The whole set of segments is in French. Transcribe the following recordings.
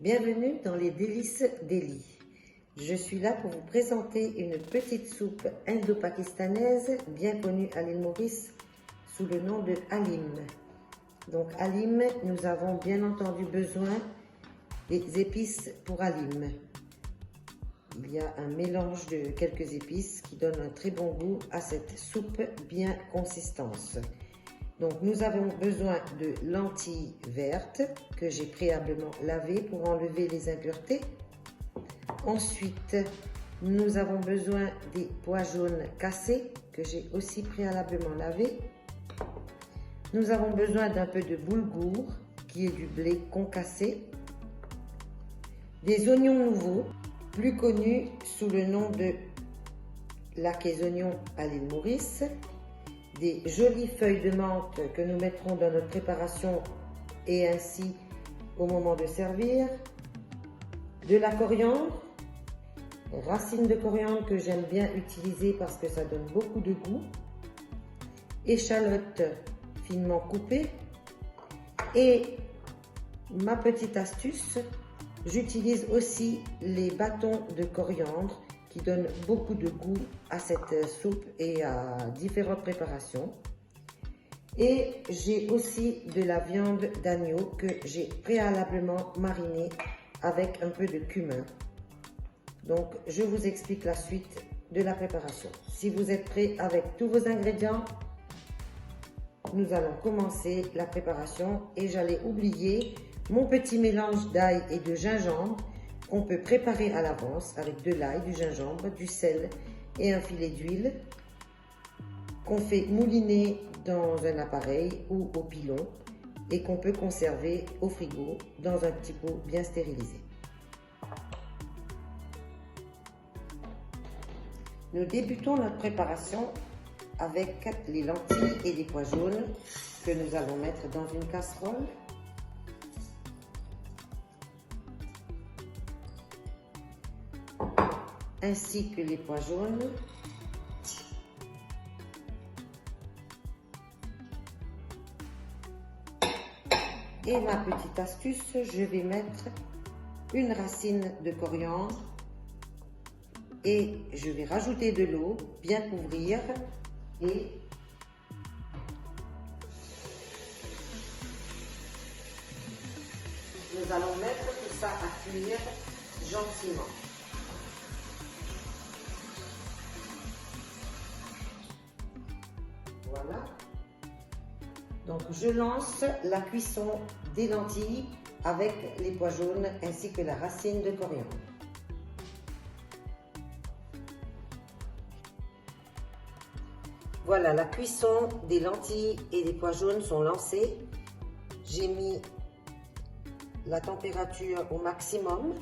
Bienvenue dans les délices d'Eli. Je suis là pour vous présenter une petite soupe indo-pakistanaise bien connue à l'île Maurice sous le nom de halim. Donc halim, nous avons bien entendu besoin des épices pour halim. Il y a un mélange de quelques épices qui donne un très bon goût à cette soupe bien consistance. Donc nous avons besoin de lentilles vertes que j'ai préalablement lavées pour enlever les impuretés. Ensuite, nous avons besoin des pois jaunes cassés que j'ai aussi préalablement lavés. Nous avons besoin d'un peu de boulgour qui est du blé concassé. Des oignons nouveaux, plus connus sous le nom de lac et oignons à l'île Maurice. Des jolies feuilles de menthe que nous mettrons dans notre préparation et ainsi au moment de servir. De la coriandre, racines de coriandre que j'aime bien utiliser parce que ça donne beaucoup de goût. Échalotes finement coupées. Et ma petite astuce, j'utilise aussi les bâtons de coriandre qui donne beaucoup de goût à cette soupe et à différentes préparations. Et j'ai aussi de la viande d'agneau que j'ai préalablement marinée avec un peu de cumin. Donc je vous explique la suite de la préparation. Si vous êtes prêts avec tous vos ingrédients, nous allons commencer la préparation et j'allais oublier mon petit mélange d'ail et de gingembre qu'on peut préparer à l'avance avec de l'ail, du gingembre, du sel et un filet d'huile qu'on fait mouliner dans un appareil ou au pilon et qu'on peut conserver au frigo dans un petit pot bien stérilisé. Nous débutons notre préparation avec les lentilles et les pois jaunes que nous allons mettre dans une casserole. Ainsi que les pois jaunes. Et ma petite astuce, je vais mettre une racine de coriandre et je vais rajouter de l'eau, bien couvrir et nous allons mettre tout ça à cuire gentiment. Voilà. Donc je lance la cuisson des lentilles avec les pois jaunes ainsi que la racine de coriandre. Voilà, la cuisson des lentilles et des pois jaunes sont lancées. J'ai mis la température au maximum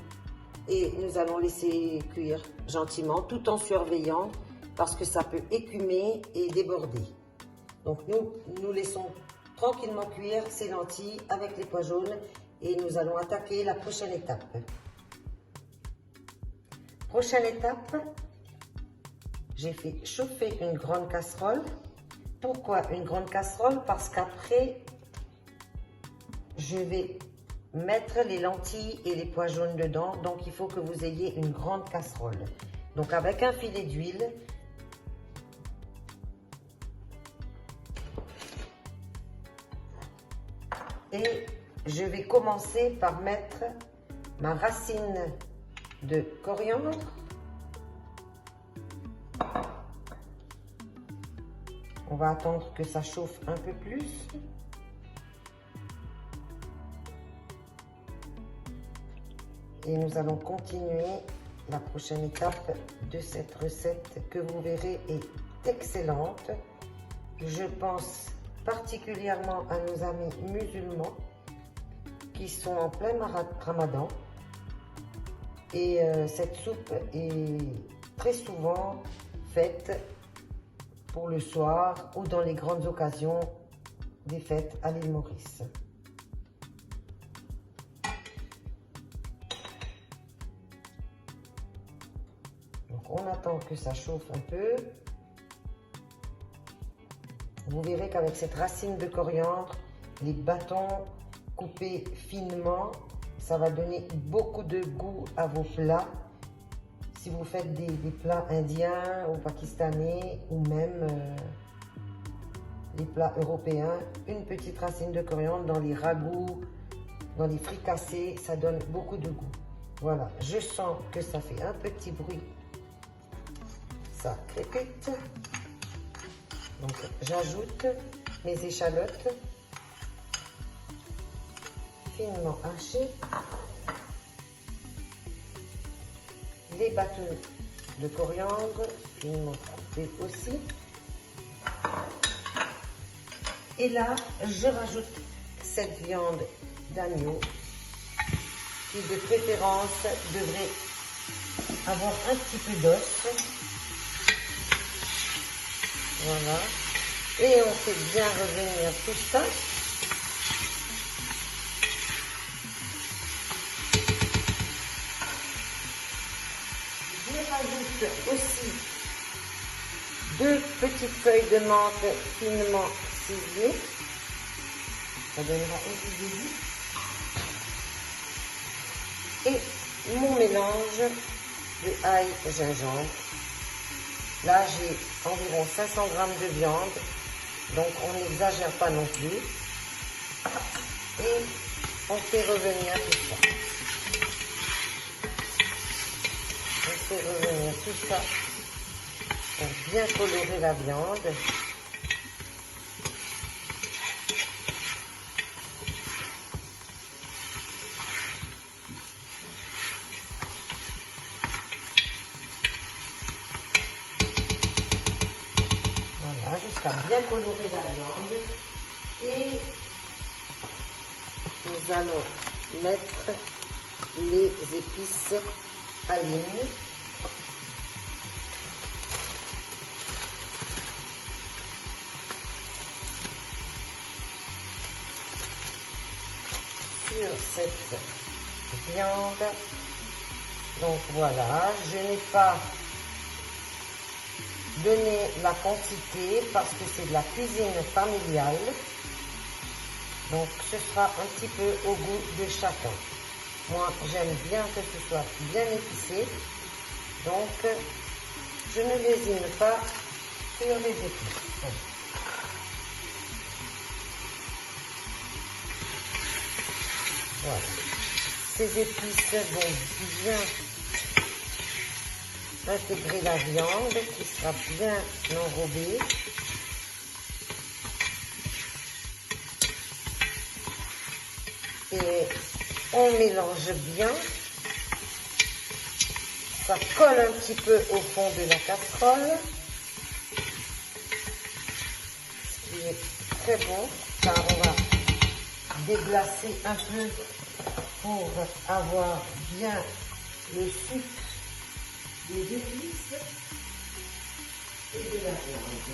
et nous allons laisser cuire gentiment tout en surveillant parce que ça peut écumer et déborder. Donc nous laissons tranquillement cuire ces lentilles avec les pois jaunes et nous allons attaquer la prochaine étape. Prochaine étape, j'ai fait chauffer une grande casserole. Pourquoi une grande casserole? Parce qu'après, je vais mettre les lentilles et les pois jaunes dedans. Donc il faut que vous ayez une grande casserole. Donc avec un filet d'huile, et je vais commencer par mettre ma racine de coriandre. On va attendre que ça chauffe un peu plus. Et nous allons continuer la prochaine étape de cette recette que vous verrez est excellente. Je pense particulièrement à nos amis musulmans qui sont en plein ramadan. Et cette soupe est très souvent faite pour le soir ou dans les grandes occasions des fêtes à l'île Maurice. Donc on attend que ça chauffe un peu. Vous verrez qu'avec cette racine de coriandre, les bâtons coupés finement, ça va donner beaucoup de goût à vos plats. Si vous faites des plats indiens ou pakistanais ou même les plats européens, une petite racine de coriandre dans les ragoûts, dans les fricassés, ça donne beaucoup de goût. Voilà, je sens que ça fait un petit bruit. Ça crépite. Donc j'ajoute mes échalotes finement hachées, les bâtons de coriandre finement coupés aussi. Et là, je rajoute cette viande d'agneau qui de préférence devrait avoir un petit peu d'os. Voilà. Et on fait bien revenir tout ça. Je rajoute aussi 2 petites feuilles de menthe finement ciselées. Ça donnera un peu de goût. Et mon mélange de ail et gingembre. Là, j'ai environ 500 g de viande, donc on n'exagère pas non plus. Et on fait revenir tout ça. On fait revenir tout ça pour bien colorer la viande. Jusqu'à bien colorer la viande. Et nous allons mettre les épices alignées. Sur cette viande. Donc voilà, je n'ai pas donner la quantité parce que c'est de la cuisine familiale, donc ce sera un petit peu au goût de chacun. Moi j'aime bien que ce soit bien épicé, donc je ne lésine pas sur les épices. Voilà, ces épices vont bien intégrer la viande qui sera bien enrobée. Et on mélange bien. Ça colle un petit peu au fond de la casserole. Ce qui est très bon, car on va déglacer un peu pour avoir bien le sucre des épices et de la viande.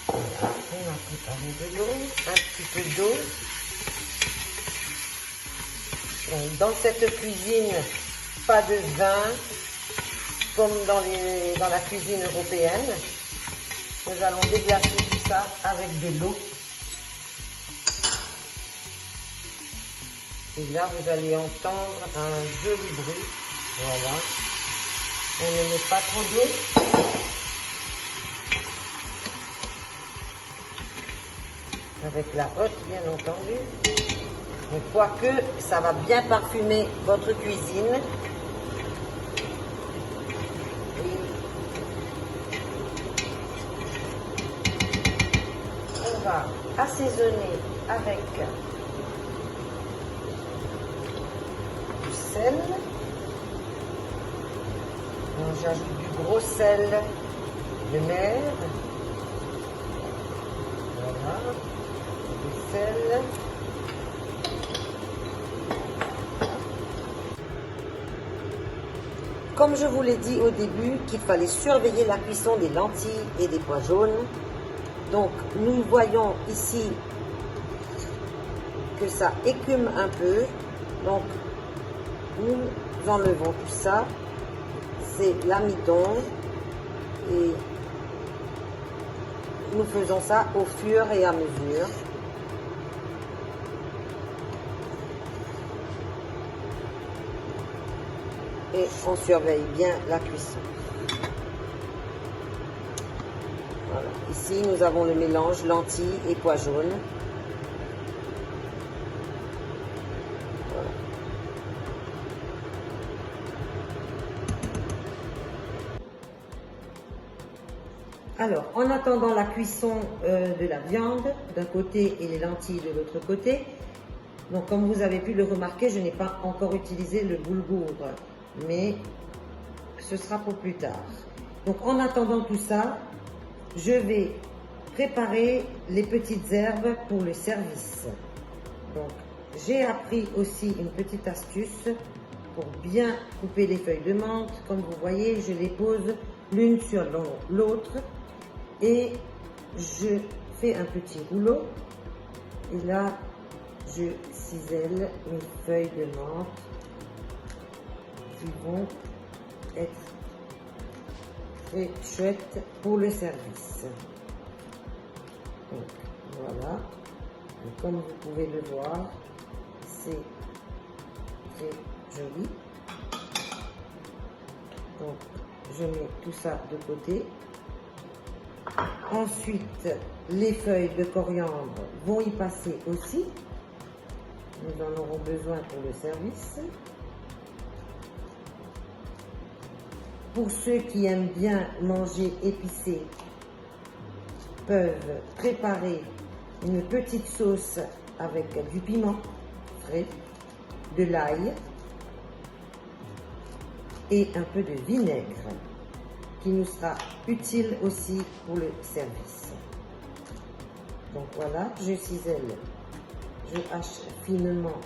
Voilà, on a préparé de l'eau, un petit peu d'eau. Dans cette cuisine, pas de vin, comme dans la cuisine européenne. Nous allons déglacer tout ça avec de l'eau. Et là, vous allez entendre un joli bruit. Voilà. On ne met pas trop d'eau. Avec la hotte, bien entendu. Mais quoique, ça va bien parfumer votre cuisine. Et on va assaisonner avec sel. J'ajoute du gros sel de mer. Voilà. Du sel. Comme je vous l'ai dit au début, qu'il fallait surveiller la cuisson des lentilles et des pois jaunes. Donc nous voyons ici que ça écume un peu. Donc nous enlevons tout ça, c'est l'amidon et nous faisons ça au fur et à mesure. et on surveille bien la cuisson. Voilà. Ici, nous avons le mélange lentilles et pois jaunes. Voilà. Alors, en attendant la cuisson de la viande d'un côté et les lentilles de l'autre côté, donc comme vous avez pu le remarquer, je n'ai pas encore utilisé le boulgour, mais ce sera pour plus tard. Donc en attendant tout ça, je vais préparer les petites herbes pour le service. Donc j'ai appris aussi une petite astuce pour bien couper les feuilles de menthe. Comme vous voyez, je les pose l'une sur l'autre et je fais un petit rouleau. Et là, je cisèle mes feuilles de menthe qui vont être très chouettes pour le service. Donc voilà, et comme vous pouvez le voir, c'est très joli. Donc je mets tout ça de côté. Ensuite, les feuilles de coriandre vont y passer aussi. Nous en aurons besoin pour le service. Pour ceux qui aiment bien manger épicé, peuvent préparer une petite sauce avec du piment frais, de l'ail et un peu de vinaigre qui nous sera utile aussi pour le service. Donc voilà, je cisèle, je hache finement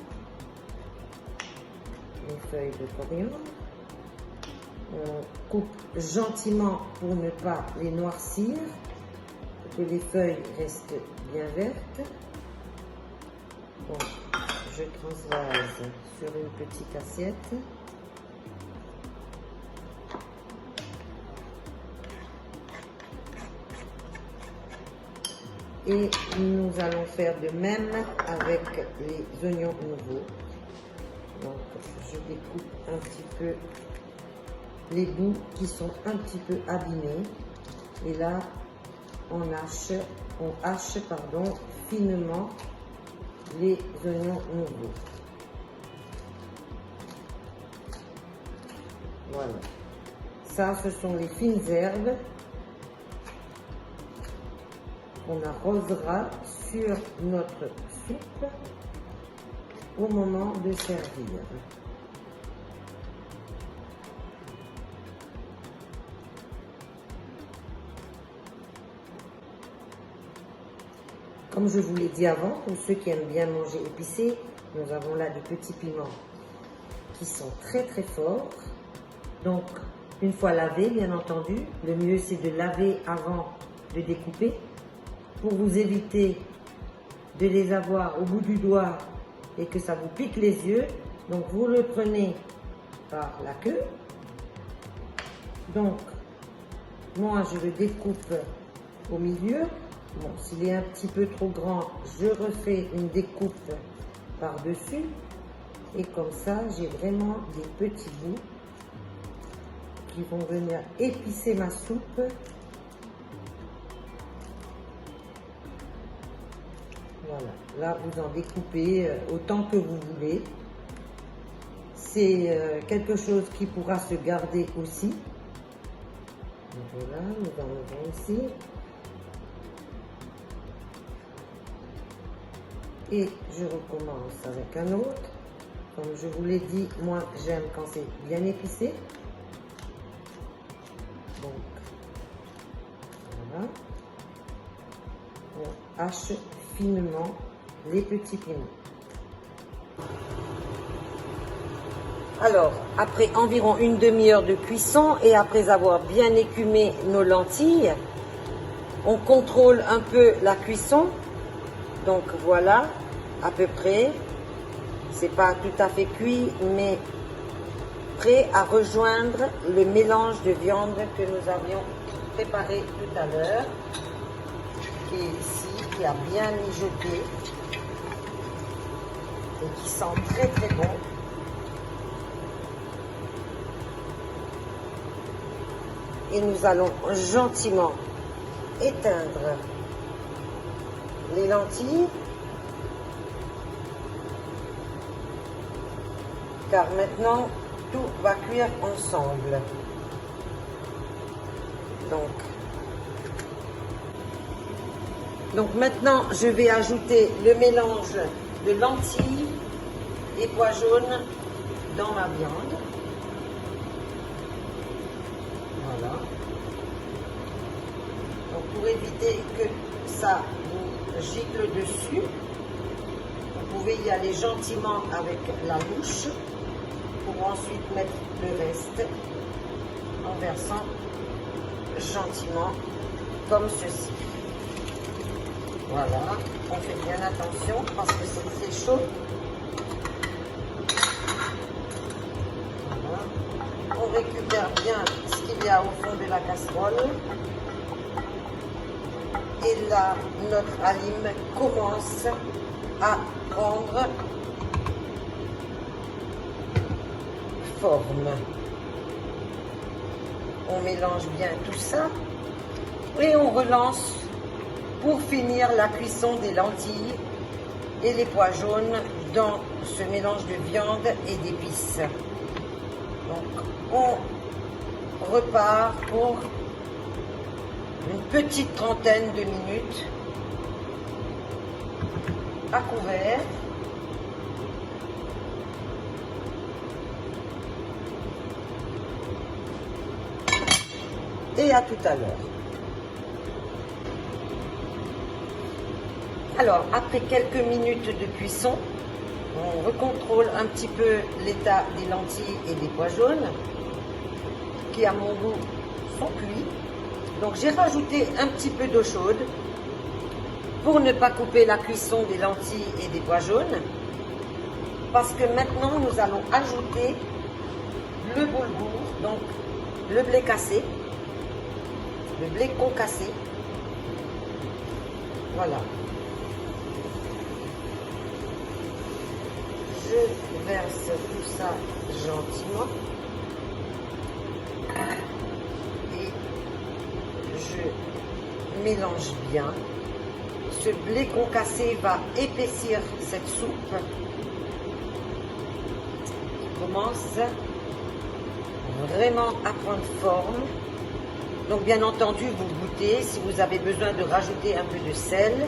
les feuilles de coriandre. On coupe gentiment pour ne pas les noircir, pour que les feuilles restent bien vertes. Donc, je transvase sur une petite assiette. Et nous allons faire de même avec les oignons nouveaux. Donc, je découpe un petit peu les bouts qui sont un petit peu abîmés. Et là, on hache finement les oignons nouveaux. Voilà. Ça, ce sont les fines herbes qu'on arrosera sur notre soupe au moment de servir. Comme je vous l'ai dit avant, pour ceux qui aiment bien manger épicé, nous avons là des petits piments qui sont très très forts. Donc, une fois lavés, bien entendu, le mieux c'est de laver avant de découper pour vous éviter de les avoir au bout du doigt et que ça vous pique les yeux. Donc, vous le prenez par la queue. Donc, moi, je le découpe au milieu. Bon, s'il est un petit peu trop grand, je refais une découpe par-dessus. Et comme ça, j'ai vraiment des petits bouts qui vont venir épicer ma soupe. Voilà, là, vous en découpez autant que vous voulez. C'est quelque chose qui pourra se garder aussi. Voilà, nous en avons ici. Et je recommence avec un autre. Comme je vous l'ai dit, moi j'aime quand c'est bien épicé. Donc voilà. On hache finement les petits piments. Alors, après environ une demi-heure de cuisson et après avoir bien écumé nos lentilles, on contrôle un peu la cuisson. Donc voilà, à peu près, c'est pas tout à fait cuit, mais prêt à rejoindre le mélange de viande que nous avions préparé tout à l'heure, qui est ici, qui a bien mijoté et qui sent très très bon. et nous allons gentiment éteindre les lentilles, car maintenant tout va cuire ensemble. Donc maintenant je vais ajouter le mélange de lentilles et pois jaunes dans ma viande. Voilà. Donc pour éviter que ça vous gicle dessus, vous pouvez y aller gentiment avec la louche pour ensuite mettre le reste en versant gentiment comme ceci. Voilà, on fait bien attention parce que c'est très chaud. Voilà. On récupère bien ce qu'il y a au fond de la casserole. Et là, notre alim commence à prendre forme. On mélange bien tout ça et on relance pour finir la cuisson des lentilles et les pois jaunes dans ce mélange de viande et d'épices. Donc on repart pour une petite trentaine de minutes à couvert. Et à tout à l'heure. Alors, après quelques minutes de cuisson, on recontrôle un petit peu l'état des lentilles et des pois jaunes, qui à mon goût sont cuits. Donc j'ai rajouté un petit peu d'eau chaude pour ne pas couper la cuisson des lentilles et des pois jaunes, parce que maintenant nous allons ajouter le boulgour, donc le blé cassé, le blé concassé. Voilà. Je verse tout ça gentiment et je mélange bien. Ce blé concassé va épaissir cette soupe qui commence vraiment à prendre forme. Donc bien entendu, vous goûtez si vous avez besoin de rajouter un peu de sel.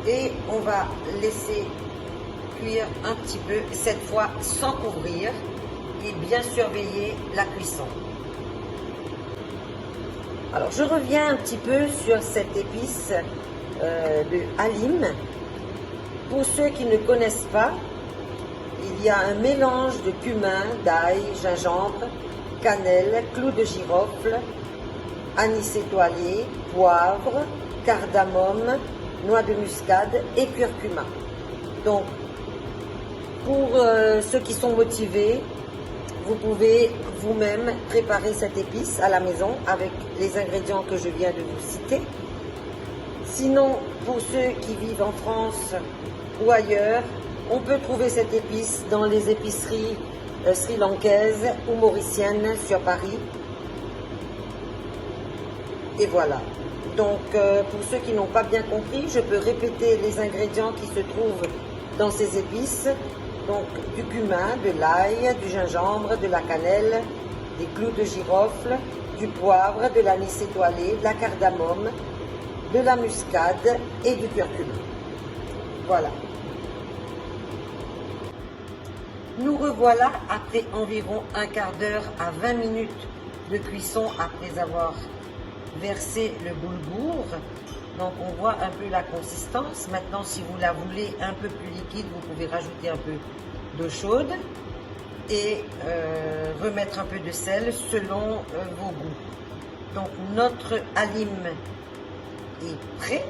Et on va laisser cuire un petit peu, cette fois sans couvrir, et bien surveiller la cuisson. Alors je reviens un petit peu sur cette épice de halim. Pour ceux qui ne connaissent pas, il y a un mélange de cumin, d'ail, gingembre, cannelle, clous de girofle, anis étoilé, poivre, cardamome, noix de muscade et curcuma. Donc, pour ceux qui sont motivés, vous pouvez vous-même préparer cette épice à la maison avec les ingrédients que je viens de vous citer. Sinon, pour ceux qui vivent en France ou ailleurs, on peut trouver cette épice dans les épiceries sri-lankaises ou mauriciennes sur Paris. Et voilà. Donc, pour ceux qui n'ont pas bien compris, je peux répéter les ingrédients qui se trouvent dans ces épices. Donc, du cumin, de l'ail, du gingembre, de la cannelle, des clous de girofle, du poivre, de l'anis étoilé, de la cardamome, de la muscade et du curcuma. Voilà. Nous revoilà après environ un quart d'heure à 20 minutes de cuisson après avoir versé le boulgour. Donc on voit un peu la consistance. Maintenant, si vous la voulez un peu plus liquide, vous pouvez rajouter un peu d'eau chaude et remettre un peu de sel selon vos goûts. Donc notre halim est prêt.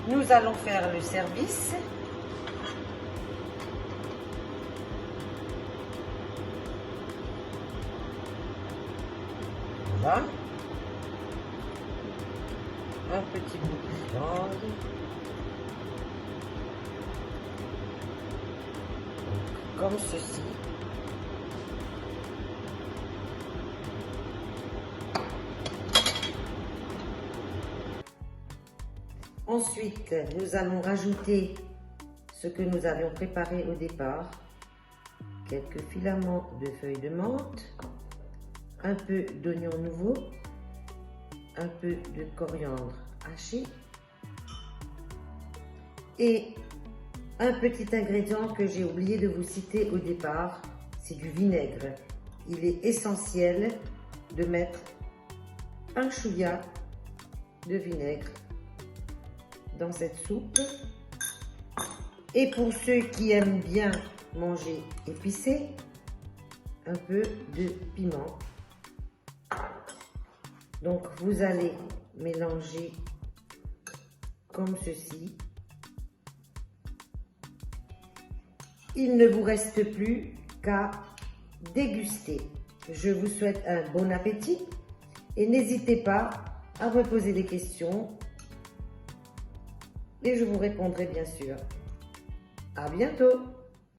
Nous allons faire le service. Voilà. Un petit bout de viande. Comme ceci. Ensuite, nous allons rajouter ce que nous avions préparé au départ. Quelques filaments de feuilles de menthe, un peu d'oignon nouveau, un peu de coriandre haché et un petit ingrédient que j'ai oublié de vous citer au départ, c'est du vinaigre. Il est essentiel de mettre un chouïa de vinaigre dans cette soupe. Et pour ceux qui aiment bien manger épicé, un peu de piment. Donc vous allez mélanger comme ceci. Il ne vous reste plus qu'à déguster. Je vous souhaite un bon appétit et n'hésitez pas à me poser des questions et je vous répondrai bien sûr. À bientôt!